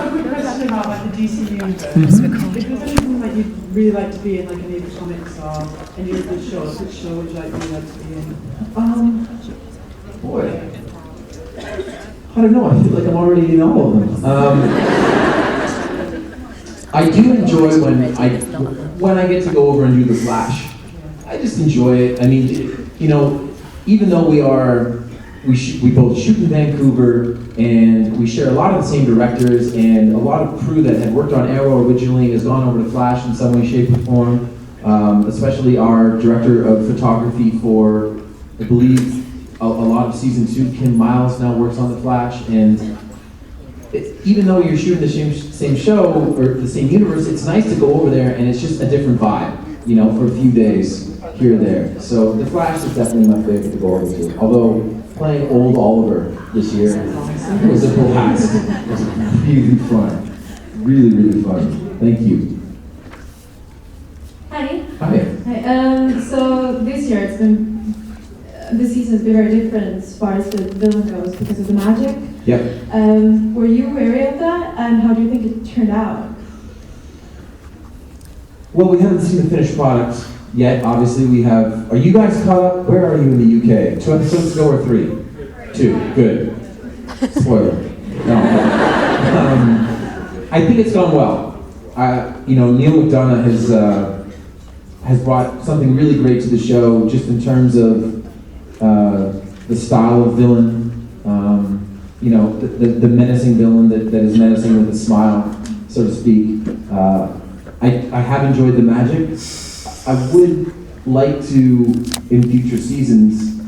a quick question about like the DC universe. If there's anything that you'd really like to be in, like any of the comics or any of the shows, which show would you like really like to be in? Boy, I don't know. I feel like I'm already in all of them. I do enjoy when I get to go over and do the Flash. I just enjoy it. I mean, you know, even though we both shoot in Vancouver and we share a lot of the same directors and a lot of crew that had worked on Arrow originally has gone over to Flash in some way, shape, or form. Especially our director of photography for, I believe, a lot of season 2, Kim Miles now works on the Flash, and even though you're shooting the same show or the same universe, it's nice to go over there and it's just a different vibe, you know, for a few days here or there. So the Flash is definitely my favorite to go over to. Although playing old Oliver this year was a blast. It was really fun. Really, really fun. Thank you. Hi. Hi. Hi. So this year it's been, this season has been very different as far as the villain goes because of the magic. Yep. Were you wary of that, and how do you think it turned out? Well, we haven't seen the finished product yet. Obviously, we have. Are you guys caught up? Where are you in the UK? 2 episodes ago or 3? 2. Good. Spoiler. No. I think it's gone well. You know, Neil McDonough has brought something really great to the show, just in terms of the style of villain. You know, the menacing villain that is menacing with a smile, so to speak. I have enjoyed the magic. I would like to, in future seasons,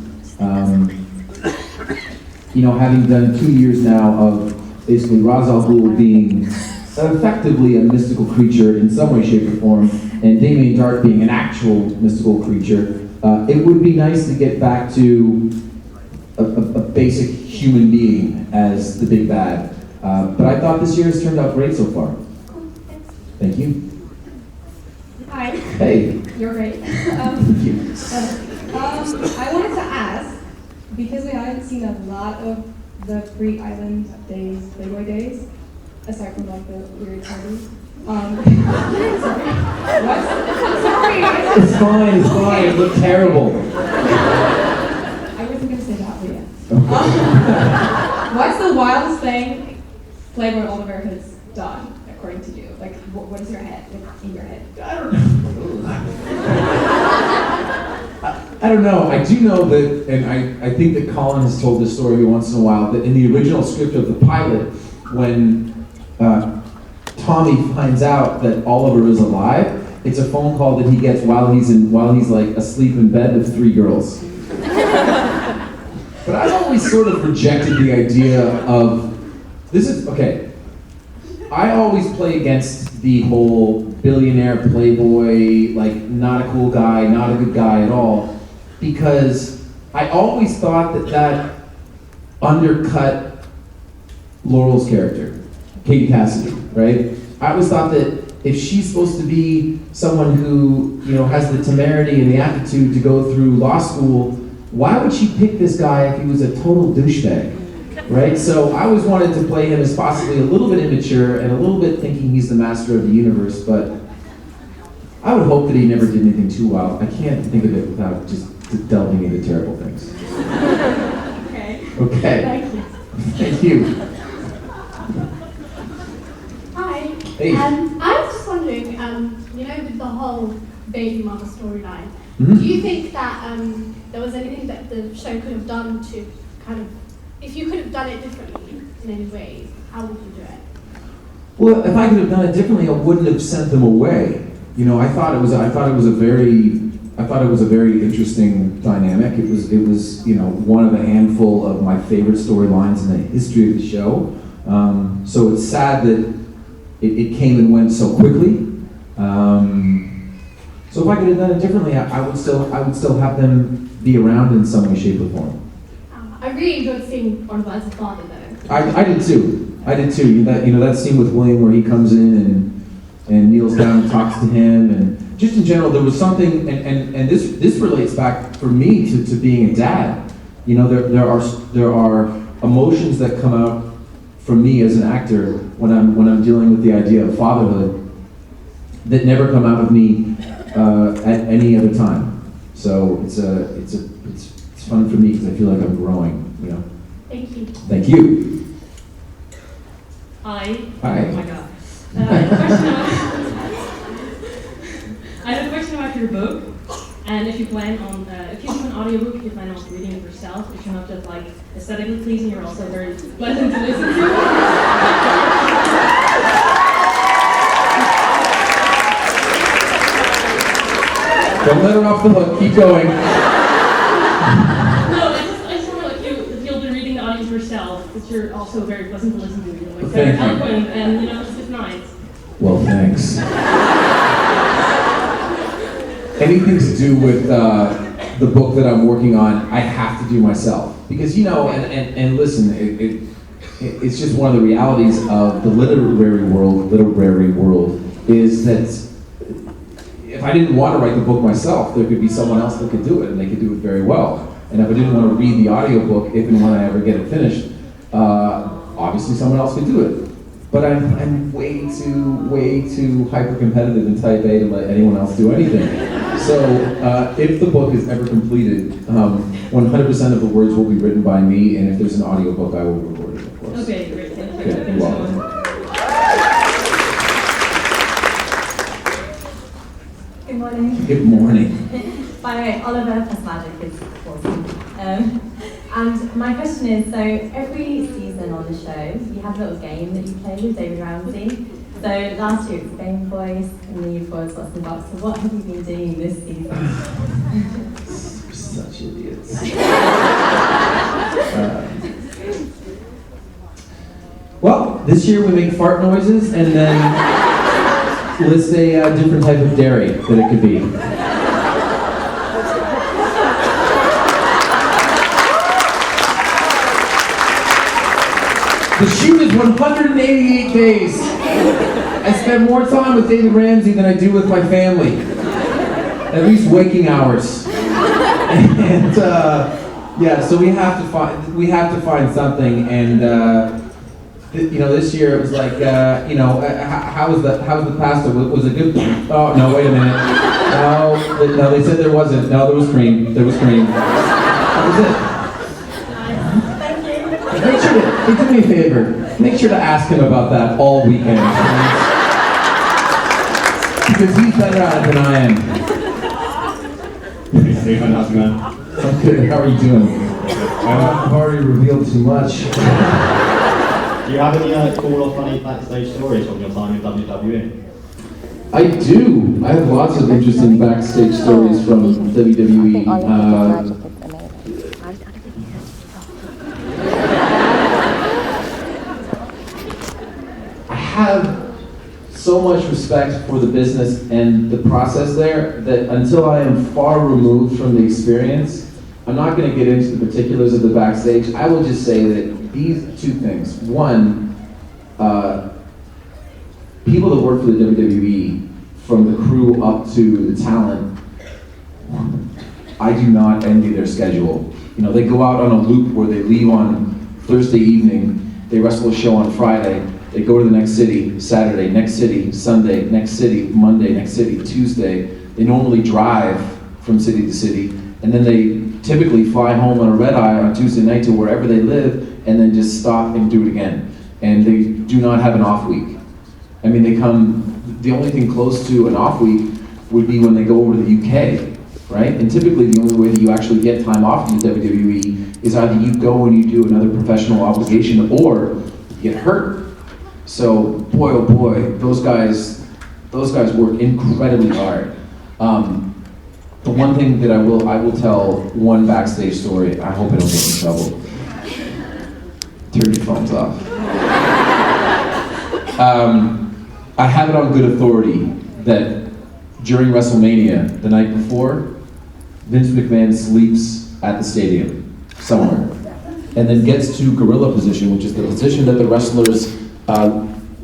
you know, having done 2 years now of basically Ra's al Ghul being effectively a mystical creature in some way, shape, or form, and Damien Dark being an actual mystical creature, it would be nice to get back to a basic human being as the big bad. But I thought this year has turned out great so far. Thank you. Hi. Hey. You're great. Thank you. I wanted to ask, because we haven't seen a lot of the Greek Island days, Playboy days, aside from like the weird parties. Sorry. What? Sorry. It's fine, it's fine. It looked terrible. I wasn't gonna say that, but yeah. What's the wildest thing Playboy Oliver has done, according to you? Like, what is your head, like, in your head? I don't know. I do know that, and I think that Colin has told this story once in a while, that in the original script of the pilot, when Tommy finds out that Oliver is alive, it's a phone call that he gets while he's like asleep in bed with 3 girls. But I've always sort of rejected the idea of, okay, I always play against the whole billionaire playboy, like not a cool guy, not a good guy at all, because I always thought that undercut Laurel's character, Katie Cassidy, right? I always thought that if she's supposed to be someone who, you know, has the temerity and the aptitude to go through law school, why would she pick this guy if he was a total douchebag? Right? So I always wanted to play him as possibly a little bit immature and a little bit thinking he's the master of the universe, but I would hope that he never did anything too wild. I can't think of it without just delving into terrible things. Okay. Okay. Thank you. Thank you. Hi. Hey. I was just wondering, you know, with the whole baby mama storyline, Mhm. do you think that there was anything that the show could have done to kind of, if you could have done it differently in any way, how would you do it? Well, if I could have done it differently, I wouldn't have sent them away. You know, I thought it was a very interesting dynamic. It was, you know, one of a handful of my favorite storylines in the history of the show. So it's sad that it came and went so quickly. So if I could have done it differently, I would still have them be around in some way, shape, or form. I really enjoyed seeing Oliver as a father, though. I did too. That scene with William where he comes in and kneels down and talks to him, and just in general, there was something, and this relates back for me to being a dad. You know, there are emotions that come out for me as an actor when I'm dealing with the idea of fatherhood that never come out of me at any other time. So it's fun for me because I feel like I'm growing. You know. Thank you. Thank you. Hi. Hi. Oh my god. I have a question about your book. And if you plan on, if you do an audiobook, if you plan on reading it yourself, if you're not just like aesthetically pleasing, you're also very pleasant to listen to. Don't let her off the hook. Keep going. No, I just feel like you'll be reading the audience yourself, but you're also very pleasant to listen to. You're like very Thank you. eloquent, and it's just nice. Well, thanks. Anything to do with the book that I'm working on, I have to do myself. Because, you know, and listen, it's just one of the realities of the literary world is that if I didn't want to write the book myself, there could be someone else that could do it, and they could do it very well. And if I didn't want to read the audiobook, if and when I ever get it finished, obviously someone else could do it. But I'm way too hyper-competitive and type A to let anyone else do anything. So if the book is ever completed, 100% of the words will be written by me, and if there's an audiobook, I will record it, of course. Okay, great. Thank you. Okay, you're welcome. Good morning. Good morning. By the way, Oliver plus magic is awesome. And my question is, so every season on the show, you have a little game that you play with David Ramsey. So last year it was Game Voice, and the year before it was What's in the Box. So what have you been doing this season? You're such idiots. Well, this year we make fart noises and then list a different type of dairy that it could be. The shoot is 188 days. I spend more time with David Ramsey than I do with my family. At least waking hours. And yeah, so we have to find something. And you know, this year it was like, you know, how was the pasta? Was it good? Oh no, wait a minute. No, they said there wasn't. No, there was cream. There was cream. That was it. Make sure to, do me a favor, make sure to ask him about that all weekend. Because he's better at it than I am. Hey Stephen, how's it going? I'm good, how are you doing? I've already revealed too much. Do you have any cool or funny backstage stories from your time in WWE? I do. I have lots of interesting backstage stories from WWE. I have so much respect for the business and the process there that until I am far removed from the experience, I'm not going to get into the particulars of the backstage. I will just say that these two things. One, people that work for the WWE, from the crew up to the talent, I do not envy their schedule. You know, they go out on a loop where they leave on Thursday evening, they wrestle a show on Friday, they go to the next city, Saturday, next city, Sunday, next city, Monday, next city, Tuesday. They normally drive from city to city, and then they typically fly home on a red eye on Tuesday night to wherever they live, and then just stop and do it again. And they do not have an off week. I mean, they come, the only thing close to an off week would be when they go over to the UK, right? And typically the only way that you actually get time off in the WWE is either you go and you do another professional obligation or you get hurt. So, boy, oh boy, those guys work incredibly hard. The one thing that I will tell one backstage story. I hope I don't get in trouble. Turn your phones off. I have it on good authority that during WrestleMania, the night before, Vince McMahon sleeps at the stadium somewhere, and then gets to gorilla position, which is the position that the wrestlers.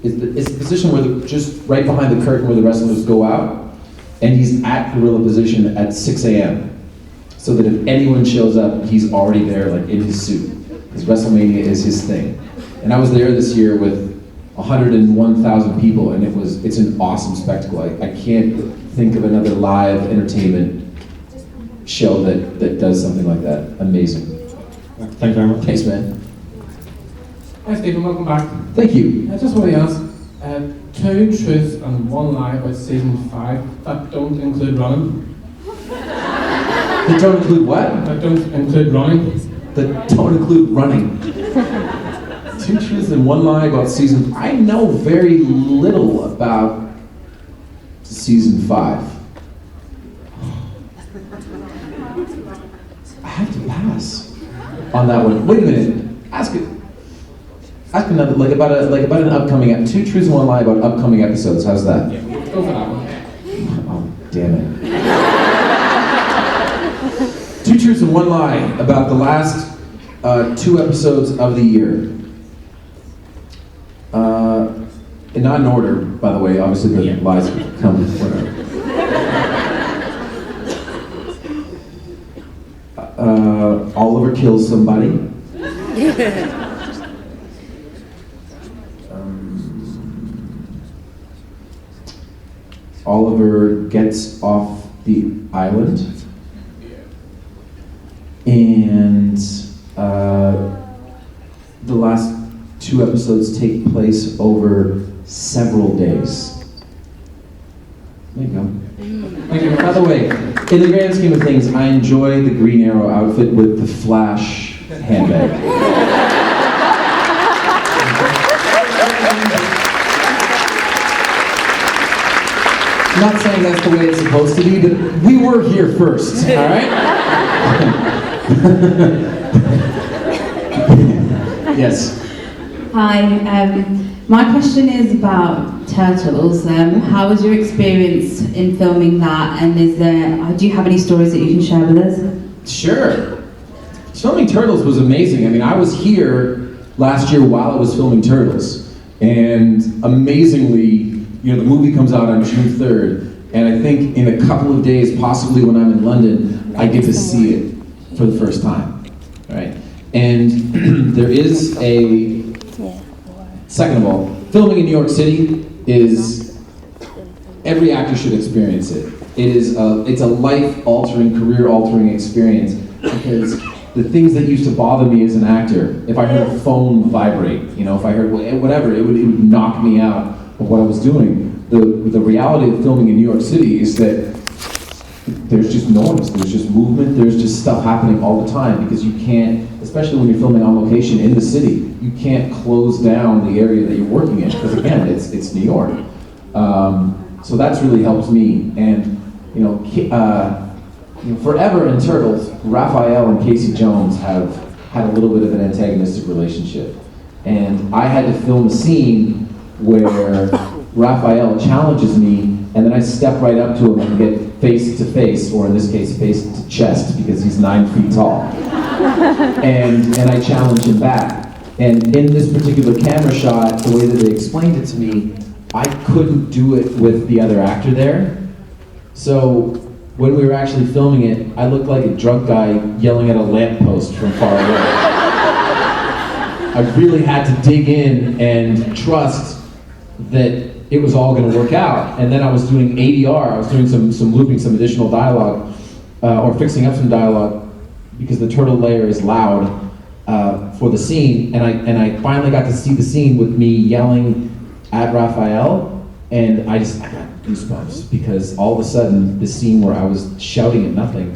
It's the position where just right behind the curtain where the wrestlers go out, and he's at gorilla position at 6 a.m. So that if anyone shows up, he's already there, like in his suit. Because WrestleMania is his thing. And I was there this year with 101,000 people, and it's an awesome spectacle. I can't think of another live entertainment show that does something like that. Amazing. Thank you very much. Thanks, man. Hi Stephen, welcome back. Thank you. I just want to ask, 2 truths and 1 lie about season 5 that don't include running. That don't include what? That don't include running. That don't include running. 2 truths and 1 lie about season. I know very little about season 5. I have to pass on that one. Wait a minute. Ask another, like about an upcoming. 2 truths and 1 lie about upcoming episodes. How's that? Yeah, go for that one. Oh, damn it. 2 truths and 1 lie about the last 2 episodes of the year. And not in order, by the way. Obviously, the lies come whatever. Oliver kills somebody. Oliver gets off the island. And the last 2 episodes take place over several days. There you go. Thank you. By the way, in the grand scheme of things, I enjoy the Green Arrow outfit with the Flash handbag. I'm not saying that's the way it's supposed to be, but we were here first, all right? Yes. Hi, my question is about turtles. How was your experience in filming that, and do you have any stories that you can share with us? Sure. Filming Turtles was amazing. I mean, I was here last year while I was filming Turtles, and amazingly, the movie comes out on June 3rd, and I think in a couple of days, possibly when I'm in London, I get to see it for the first time, right? And there is second of all, filming in New York City is, every actor should experience it. It's a life-altering, career-altering experience, because the things that used to bother me as an actor, if I heard a phone vibrate, if I heard whatever, it would knock me out of what I was doing. The reality of filming in New York City is that there's just noise, there's just movement, there's just stuff happening all the time, because you can't, especially when you're filming on location in the city, you can't close down the area that you're working in, because again, it's New York. So that's really helped me. And forever in Turtles, Raphael and Casey Jones have had a little bit of an antagonistic relationship. And I had to film a scene where Raphael challenges me, and then I step right up to him and get face to face, or in this case, face to chest, because he's 9 feet tall. And I challenge him back. And in this particular camera shot, the way that they explained it to me, I couldn't do it with the other actor there. So when we were actually filming it, I looked like a drunk guy yelling at a lamppost from far away. I really had to dig in and trust that it was all going to work out. And then I was doing ADR, I was doing some looping, some additional dialogue, or fixing up some dialogue, because the turtle layer is loud for the scene. And I finally got to see the scene with me yelling at Raphael, and I got goosebumps, because all of a sudden, the scene where I was shouting at nothing,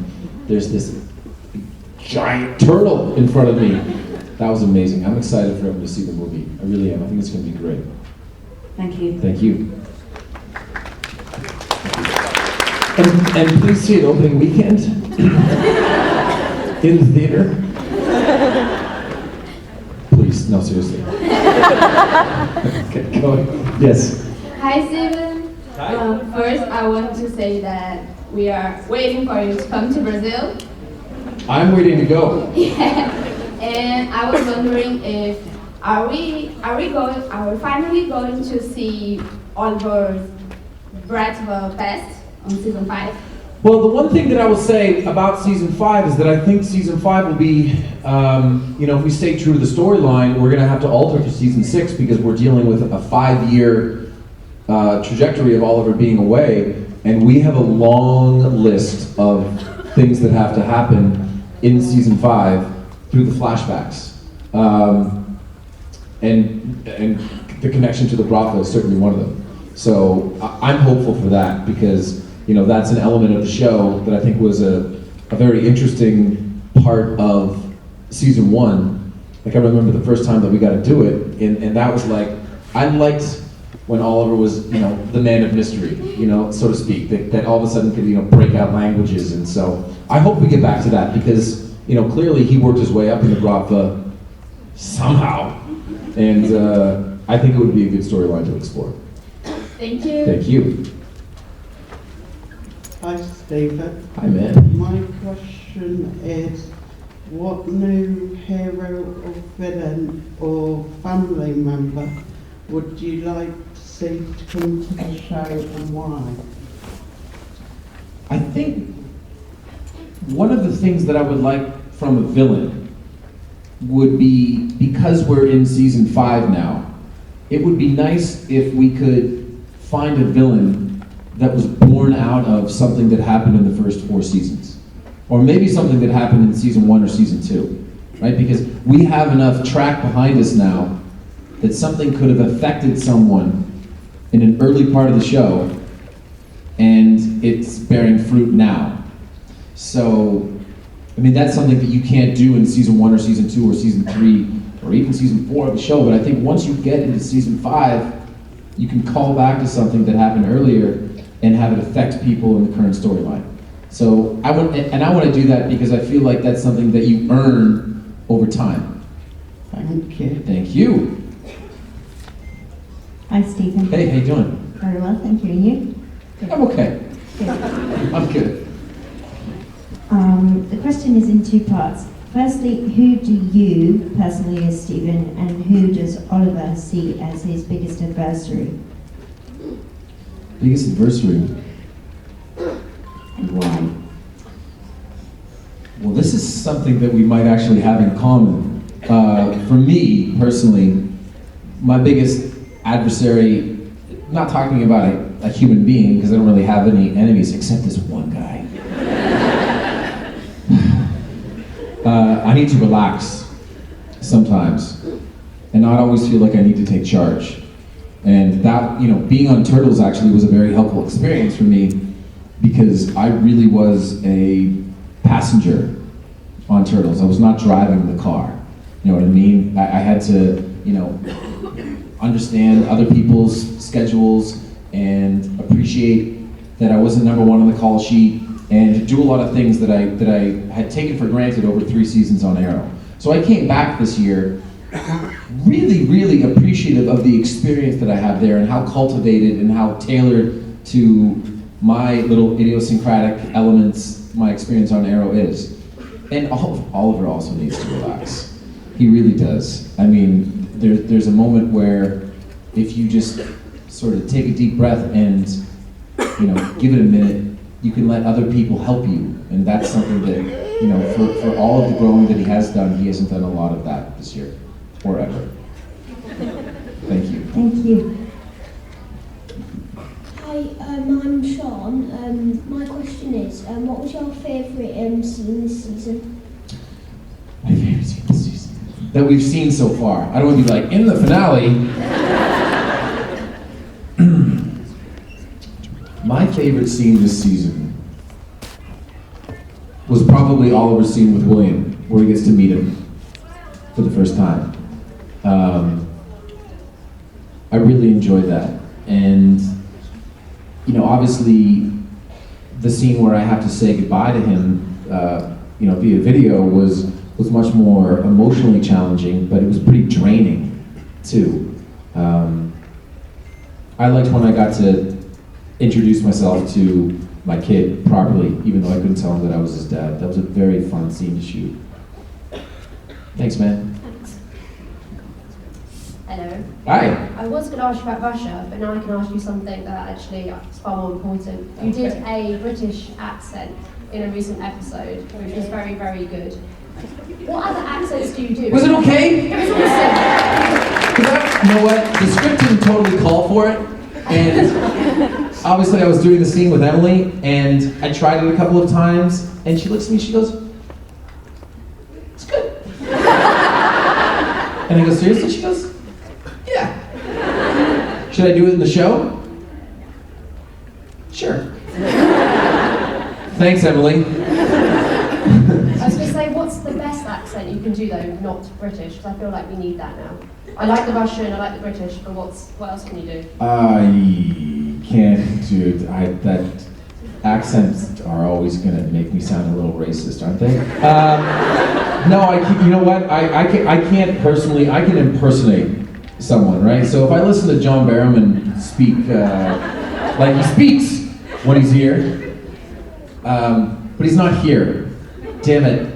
there's this giant turtle in front of me. That was amazing. I'm excited for everyone to see the movie. I really am. I think it's going to be great. Thank you. Thank you. And please see it opening weekend in the theater. Please, no, seriously. Okay, go ahead. Yes. Hi, Steven. First, I want to say that we are waiting for you to come to Brazil. I'm waiting to go. Yeah. And I was wondering if are we finally going to see Oliver's Breath of Pest on season 5? Well, the one thing that I will say about season 5 is that I think season 5 will be, if we stay true to the storyline, we're going to have to alter for season 6 because we're dealing with a 5-year trajectory of Oliver being away, and we have a long list of things that have to happen in season 5 through the flashbacks. And the connection to the brothel is certainly one of them. So I'm hopeful for that because that's an element of the show that I think was a very interesting part of season 1. Like I remember the first time that we got to do it, and that was like, I liked when Oliver was, the man of mystery, so to speak, that all of a sudden could, break out languages. And so I hope we get back to that because, clearly he worked his way up in the brothel somehow. And I think it would be a good storyline to explore. Thank you. Thank you. Hi, Stephen. Hi, man. My question is, what new hero or villain or family member would you like to see to come to the show and why? I think one of the things that I would like from a villain would be, because we're in season 5 now, it would be nice if we could find a villain that was born out of something that happened in the first 4 seasons. Or maybe something that happened in season 1 or season 2, right? Because we have enough track behind us now that something could have affected someone in an early part of the show, and it's bearing fruit now. So, that's something that you can't do in season 1 or season 2 or season 3 or even season 4 of the show, but I think once you get into season 5, you can call back to something that happened earlier and have it affect people in the current storyline. So I want to do that because I feel like that's something that you earn over time. Thank you. Thank you. Hi, Stephen. Hey, how you doing? Very well, thank you. And you? I'm okay. I'm good. The question is in 2 parts. Firstly, who do you personally as Stephen, and who does Oliver see as his biggest adversary? Biggest adversary? And why? Well, this is something that we might actually have in common. For me, personally, my biggest adversary, not talking about a human being, because I don't really have any enemies except this one guy. I need to relax sometimes and not always feel like I need to take charge. And that, being on Turtles actually was a very helpful experience for me because I really was a passenger on Turtles. I was not driving the car. You know what I mean? I had to, understand other people's schedules and appreciate that I wasn't number 1 on the call sheet and do a lot of things that I had taken for granted over 3 seasons on Arrow. So I came back this year really, really appreciative of the experience that I have there and how cultivated and how tailored to my little idiosyncratic elements my experience on Arrow is. And Oliver also needs to relax. He really does. There's a moment where if you just sort of take a deep breath and give it a minute, you can let other people help you. And that's something that, for all of the growing that he has done, he hasn't done a lot of that this year, or ever. Thank you. Thank you. Hi, I'm Sean. My question is, what was your favourite scene this season? My favourite scene this season? That we've seen so far. I don't want to be like, in the finale. My favorite scene this season was probably Oliver's scene with William, where he gets to meet him for the first time. I really enjoyed that. And, obviously, the scene where I have to say goodbye to him, via video was much more emotionally challenging, but it was pretty draining, too. I liked when I got to introduce myself to my kid properly, even though I couldn't tell him that I was his dad. That was a very fun scene to shoot. Thanks, man. Hello. Hi. I was going to ask you about Russia, but now I can ask you something that actually is far more important. You did a British accent in a recent episode, which was very, very good. What other accents do you do? Was it okay? It was awesome. You know what? The script didn't totally call for it, and obviously I was doing the scene with Emily, and I tried it a couple of times, and she looks at me, she goes, "It's good." And I go, "Seriously?" She goes, "Yeah." "Should I do it in the show?" "Sure." Thanks, Emily. I was going to say, what's the best accent you can do though, not British? Because I feel like we need that now. I like the Russian, I like the British, but what else can you do? I can't do that. Accents are always going to make me sound a little racist, aren't they? No, you know what? I can't personally. I can impersonate someone, right? So if I listen to John Barrowman speak like he speaks when he's here, but he's not here. Damn it.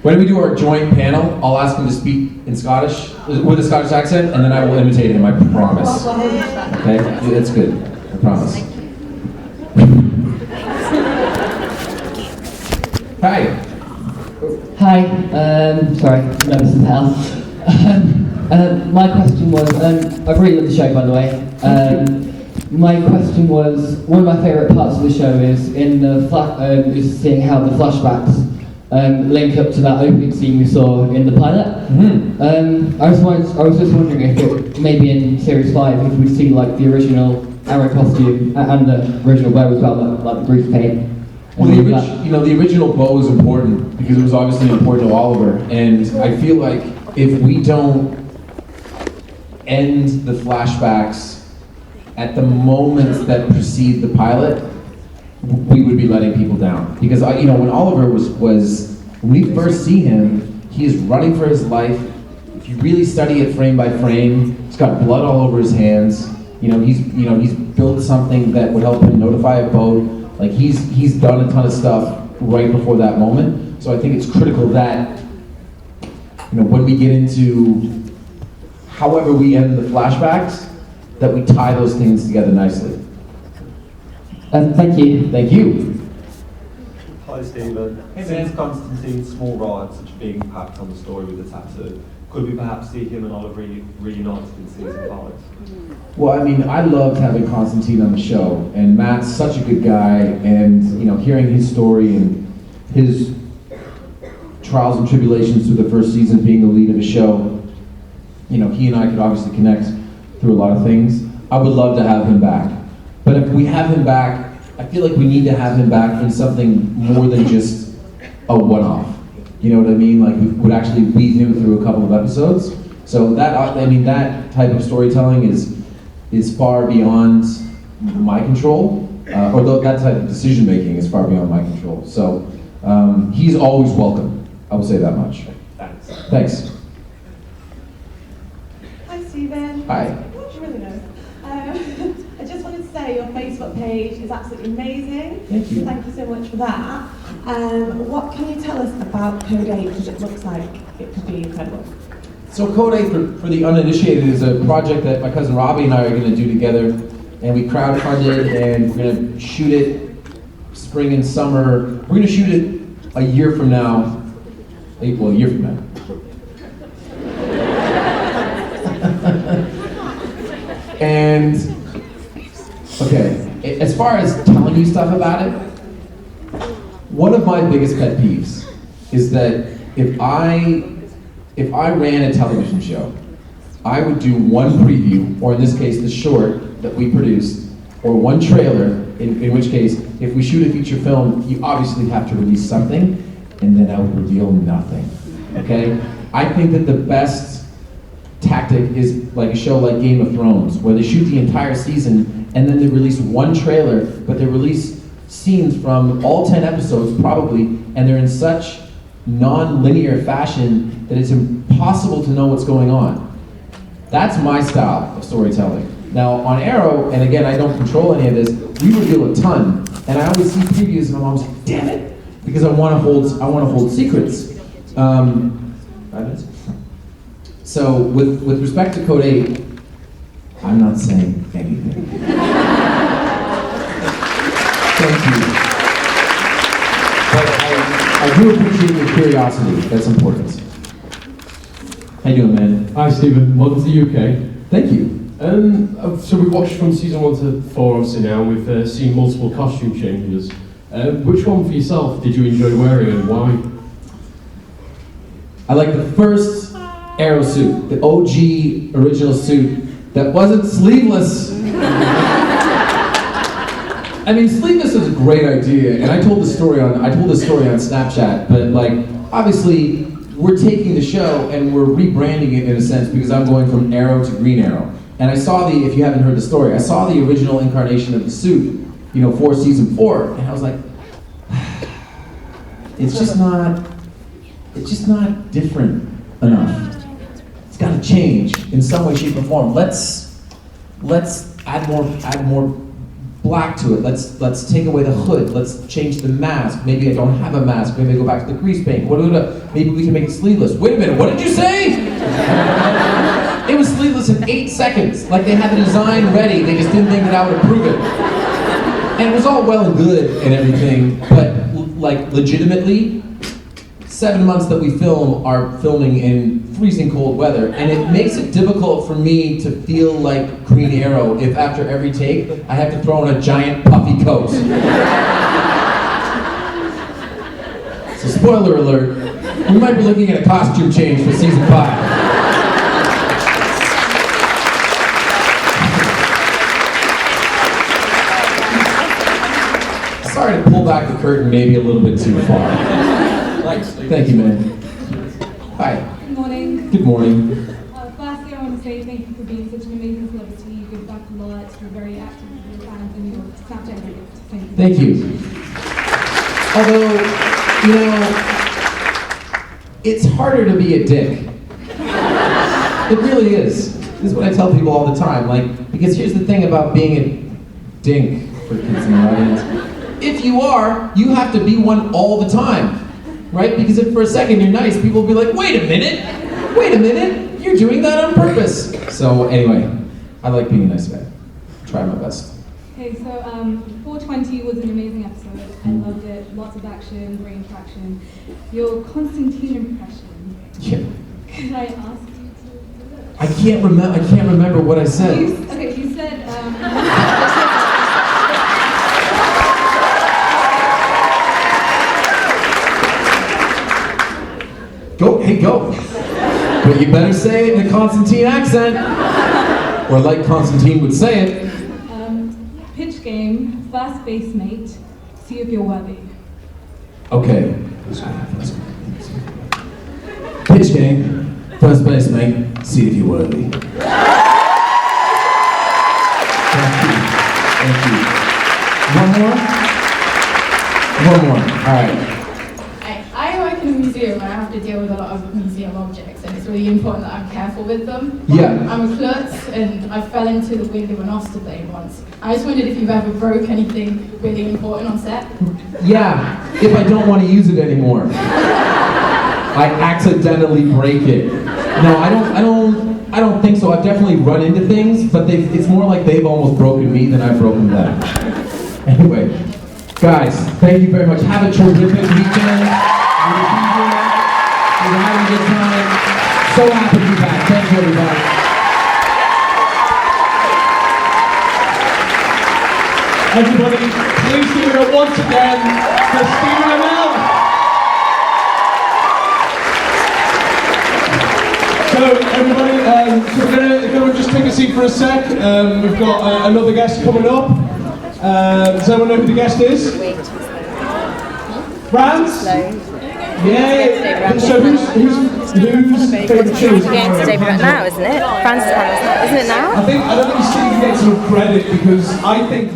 When we do our joint panel, I'll ask him to speak in Scottish, with a Scottish accent, and then I will imitate him, I promise. Okay? That's good. I promise. Hi. Hi, sorry, no, this is Amell. My question was, I really love the show, by the way. My question was, one of my favourite parts of the show is is seeing how the flashbacks link up to that opening scene we saw in the pilot. Mm-hmm. I was just wondering if maybe in series 5 if we'd see like the original Arrow costume and the original bow as well, like the grease paint. Well, the original bow is important because it was obviously important to Oliver, and I feel like if we don't end the flashbacks at the moments that precede the pilot, we would be letting people down. Because when Oliver was when we first see him, he is running for his life. If you really study it frame by frame, he's got blood all over his hands. He's built something that would help him notify a boat. Like he's done a ton of stuff right before that moment. So I think it's critical that when we get into however we end the flashbacks, that we tie those things together nicely. Thank you. Thank you. Hi Stephen. Since Constantine's small role had such a big impact on the story with the tattoo, could we perhaps see him and Oliver reunited in season 5? Well, I mean, I loved having Constantine on the show, and Matt's such a good guy, and hearing his story and his trials and tribulations through the first season, being the lead of a show, he and I could obviously connect through a lot of things. I would love to have him back. But if we have him back, I feel like we need to have him back in something more than just a one-off. You know what I mean? Like we would actually weave him through a couple of episodes. So that type of storytelling is far beyond my control, or that type of decision making is far beyond my control. So he's always welcome. I will say that much. Thanks. Hi, Stephen. Hi. What do you really know? I just wanted to say your Facebook page is absolutely amazing. Thank you. Thank you so much for that. What can you tell us about Code 8? Because it looks like it could be incredible. So Code 8, for the uninitiated, is a project that my cousin Robbie and I are going to do together. And we crowdfunded, and we're going to shoot it spring and summer. We're going to shoot it a year from now. A year from now. And, okay, as far as telling you stuff about it, one of my biggest pet peeves is that if I ran a television show, I would do one preview, or in this case, the short that we produced, or one trailer, in which case, if we shoot a feature film, you obviously have to release something, and then I would reveal nothing, okay? I think that the best tactic is like a show like Game of Thrones, where they shoot the entire season, and then they release one trailer, but they release scenes from all 10 episodes, probably, and they're in such non-linear fashion that it's impossible to know what's going on. That's my style of storytelling. Now, on Arrow, and again, I don't control any of this, we reveal a ton, and I always see previews, and I'm always like, damn it, because I want to hold secrets. 5 minutes? So with respect to Code 8, I'm not saying anything. Thank you. But I do appreciate your curiosity. That's important. How you doing, man? Hi, Stephen. Welcome to the UK. Thank you. So we watched from season 1 to 4, obviously now, and we've seen multiple costume changes. Which one for yourself did you enjoy wearing and why? I like the first Arrow suit, the OG original suit that wasn't sleeveless. I mean, sleeveless is a great idea, and I told this story on Snapchat, but like, obviously, we're taking the show and we're rebranding it in a sense because I'm going from Arrow to Green Arrow. And I saw if you haven't heard the story, I saw the original incarnation of the suit, for season 4, and I was like, it's just not different enough. It's got to change in some way, shape, or form. Let's add more black to it. Let's take away the hood. Let's change the mask. Maybe I don't have a mask. Maybe I go back to the grease paint. Maybe we can make it sleeveless. Wait a minute, what did you say? It was sleeveless in 8 seconds. Like they had the design ready. They just didn't think that I would approve it. And it was all well and good and everything, but like legitimately, 7 months that we are filming in freezing cold weather, and it makes it difficult for me to feel like Green Arrow if after every take I have to throw on a giant puffy coat. So spoiler alert, we might be looking at a costume change for season 5. Sorry to pull back the curtain maybe a little bit too far. Thank you, man. Hi. Good morning. Good morning. Firstly, I want to say thank you for being such an amazing celebrity. You give back a lot. You're very active with your fans and your Snapchat videos. Thank you. Thank you. Although, it's harder to be a dick. It really is. This is what I tell people all the time. Because here's the thing about being a dink for kids in the audience. If you are, you have to be one all the time. Right? Because if for a second you're nice, people will be like, wait a minute, you're doing that on purpose. So anyway, I like being a nice guy. Try my best. Okay, so 420 was an amazing episode. I loved it. Lots of action, brain traction. Your Constantine impression. Yeah. Could I ask you to do it? I can't remember what I said. You said. Go. But you better say it in a Constantine accent. Or like Constantine would say it. Pitch game, first base mate, see if you're worthy. Okay. Pitch game, first base mate, see if you're worthy. Thank you. One more? Alright. I work in a museum and I have to deal with a lot of museum objects, and it's really important that I'm careful with them. Yeah. I'm a klutz and I fell into the wing of an Oster blade once. I just wondered if you've ever broke anything really important on set? Yeah, if I don't want to use it anymore. I accidentally break it. No, I don't think so. I've definitely run into things, but it's more like they've almost broken me than I've broken them. Anyway, guys, thank you very much. Have a terrific weekend. We're having a good time. So happy to be back. Thank you, everybody. Everybody, please give it up once again for Stephen Amell. So everybody, so we're going to just take a seat for a sec. We've got another guest coming up. Does anyone know who the guest is? France? Yeah. So who's favourite show? It's against David now, isn't it? Francis, isn't it now? I don't think Steve gets enough credit because I think.